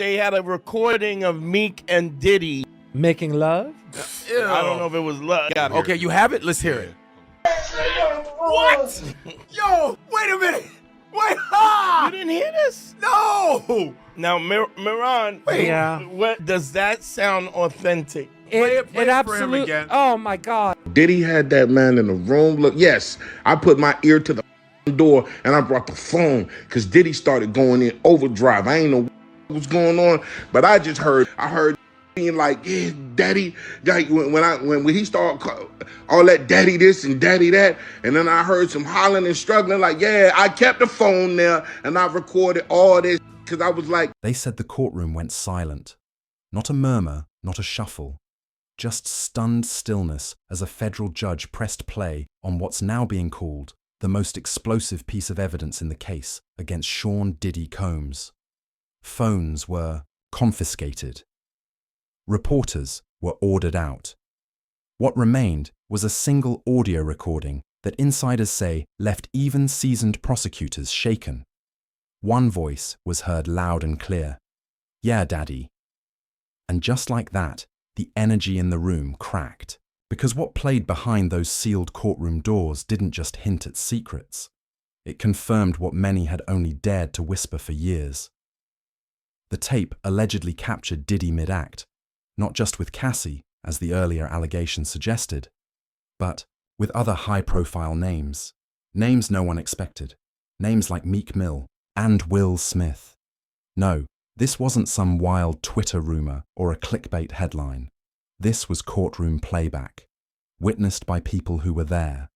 they had a recording of Meek and Diddy Making love? Ew. I don't know if it was love. Okay, you have it? Let's hear it. What? Yo, wait a minute. Wait, You didn't hear this? No! Now, Miran, Yeah. what does that sound authentic? Play it for him absolutely. again. Oh my God. Diddy had that man in the room. Look, yes, I put my ear to the door and I brought the phone because Diddy started going in overdrive. I ain't know what was going on, but I heard being like, yeah, daddy, like when he started all that daddy this and daddy that, and then I heard some hollering and struggling like, yeah, I kept the phone there and I recorded all this because I was like. They said the courtroom went silent. Not a murmur, not a shuffle. Just stunned stillness as a federal judge pressed play on what's now being called the most explosive piece of evidence in the case against Sean Diddy Combs. Phones were confiscated. Reporters were ordered out. What remained was a single audio recording that insiders say left even seasoned prosecutors shaken. One voice was heard loud and clear. "Yeah, Daddy." And just like that, the energy in the room cracked, because what played behind those sealed courtroom doors didn't just hint at secrets. It confirmed what many had only dared to whisper for years. The tape allegedly captured Diddy mid-act, not just with Cassie, as the earlier allegations suggested, but with other high-profile names. Names no one expected. Names like Meek Mill and Will Smith. No, this wasn't some wild Twitter rumor or a clickbait headline. This was courtroom playback, witnessed by people who were there.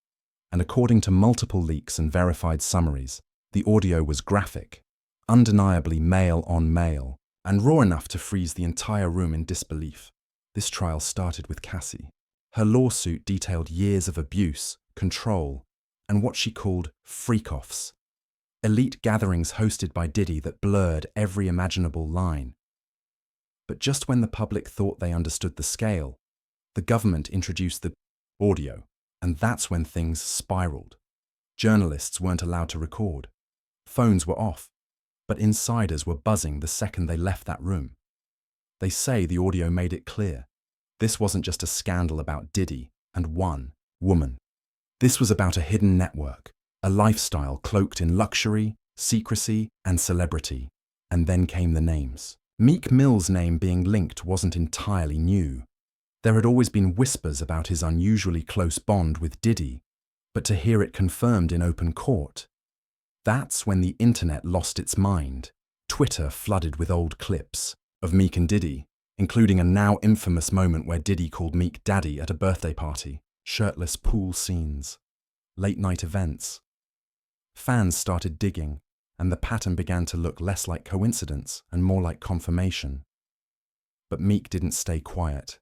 And according to multiple leaks and verified summaries, the audio was graphic, undeniably male on male, and raw enough to freeze the entire room in disbelief. This trial started with Cassie. Her lawsuit detailed years of abuse, control, and what she called freak-offs. Elite gatherings hosted by Diddy that blurred every imaginable line. But just when the public thought they understood the scale, the government introduced the audio, and that's when things spiraled. Journalists weren't allowed to record. Phones were off, but insiders were buzzing the second they left that room. They say the audio made it clear. This wasn't just a scandal about Diddy and one woman. This was about a hidden network, a lifestyle cloaked in luxury, secrecy, and celebrity. And then came the names. Meek Mill's name being linked wasn't entirely new. There had always been whispers about his unusually close bond with Diddy, but to hear it confirmed in open court, that's when the internet lost its mind. Twitter flooded with old clips of Meek and Diddy, including a now infamous moment where Diddy called Meek Daddy at a birthday party, shirtless pool scenes, late-night events. Fans started digging, and the pattern began to look less like coincidence and more like confirmation. But Meek didn't stay quiet.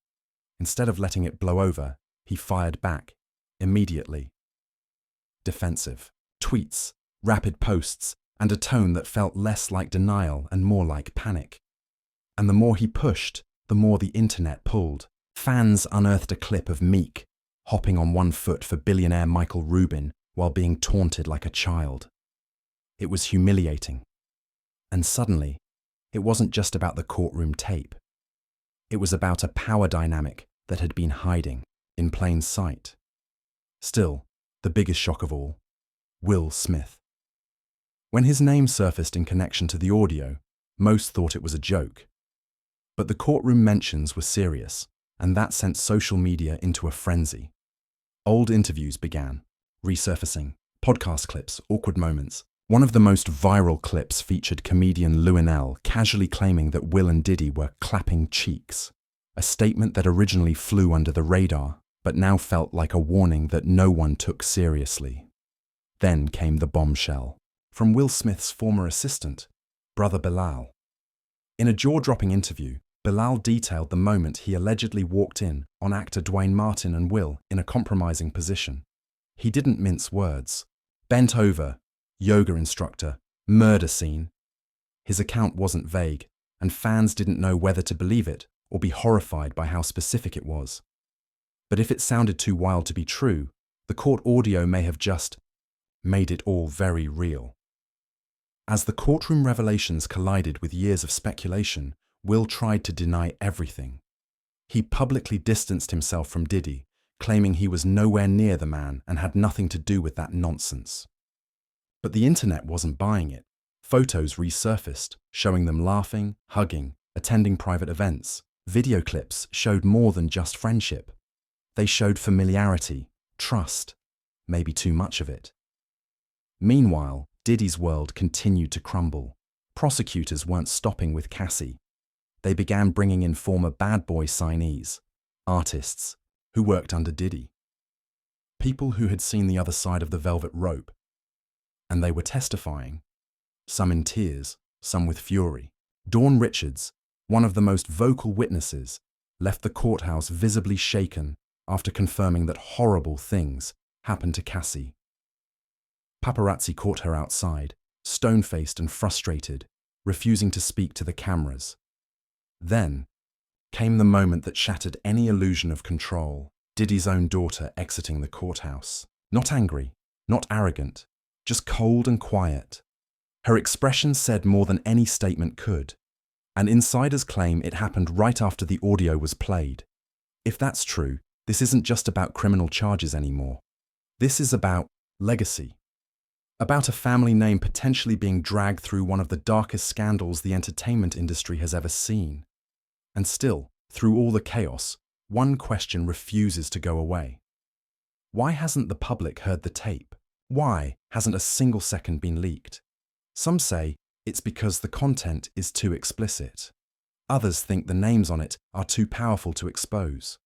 Instead of letting it blow over, he fired back, immediately. Defensive, tweets, rapid posts, and a tone that felt less like denial and more like panic. And the more he pushed, the more the internet pulled. Fans unearthed a clip of Meek hopping on one foot for billionaire Michael Rubin while being taunted like a child. It was humiliating. And suddenly, it wasn't just about the courtroom tape. It was about a power dynamic that had been hiding in plain sight. Still, the biggest shock of all, Will Smith. When his name surfaced in connection to the audio, most thought it was a joke. But the courtroom mentions were serious, and that sent social media into a frenzy. Old interviews began, resurfacing, podcast clips, awkward moments. One of the most viral clips featured comedian Lionel casually claiming that Will and Diddy were clapping cheeks, a statement that originally flew under the radar, but now felt like a warning that no one took seriously. Then came the bombshell, from Will Smith's former assistant, brother Bilal. In a jaw-dropping interview, Bilal detailed the moment he allegedly walked in on actor Dwayne Martin and Will in a compromising position. He didn't mince words. Bent over, yoga instructor, murder scene. His account wasn't vague, and fans didn't know whether to believe it or be horrified by how specific it was. But if it sounded too wild to be true, the court audio may have just made it all very real. As the courtroom revelations collided with years of speculation, Will tried to deny everything. He publicly distanced himself from Diddy, claiming he was nowhere near the man and had nothing to do with that nonsense. But the internet wasn't buying it. Photos resurfaced, showing them laughing, hugging, attending private events. Video clips showed more than just friendship. They showed familiarity, trust, maybe too much of it. Meanwhile, Diddy's world continued to crumble. Prosecutors weren't stopping with Cassie. They began bringing in former bad boy signees, artists, who worked under Diddy. People who had seen the other side of the velvet rope. And they were testifying, some in tears, some with fury. Dawn Richards, one of the most vocal witnesses, left the courthouse visibly shaken after confirming that horrible things happened to Cassie. Paparazzi caught her outside, stone-faced and frustrated, refusing to speak to the cameras. Then came the moment that shattered any illusion of control. Diddy's own daughter exiting the courthouse. Not angry, not arrogant, just cold and quiet. Her expression said more than any statement could. And insiders claim it happened right after the audio was played. If that's true, this isn't just about criminal charges anymore. This is about legacy. About a family name potentially being dragged through one of the darkest scandals the entertainment industry has ever seen. And still, through all the chaos, one question refuses to go away. Why hasn't the public heard the tape? Why hasn't a single second been leaked? Some say it's because the content is too explicit. Others think the names on it are too powerful to expose.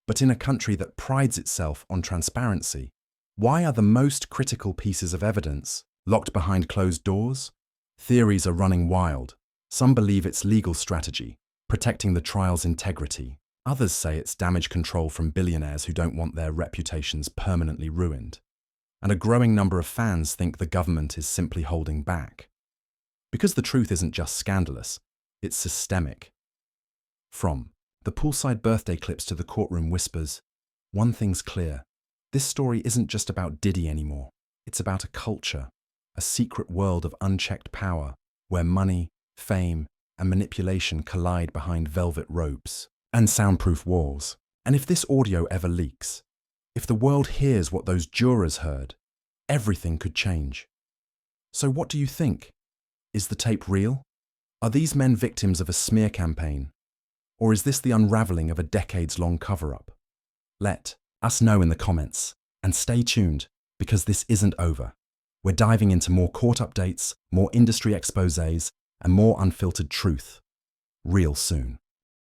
But in a country that prides itself on transparency, why are the most critical pieces of evidence locked behind closed doors? Theories are running wild. Some believe it's legal strategy, protecting the trial's integrity. Others say it's damage control from billionaires who don't want their reputations permanently ruined. And a growing number of fans think the government is simply holding back. Because the truth isn't just scandalous, it's systemic. From the poolside birthday clips to the courtroom whispers, one thing's clear. This story isn't just about Diddy anymore. It's about a culture, a secret world of unchecked power, where money, fame, and manipulation collide behind velvet ropes and soundproof walls. And if this audio ever leaks, if the world hears what those jurors heard, everything could change. So what do you think? Is the tape real? Are these men victims of a smear campaign? Or is this the unraveling of a decades-long cover-up? Let us know in the comments, and stay tuned, because this isn't over. We're diving into more court updates, more industry exposés, and more unfiltered truth, real soon.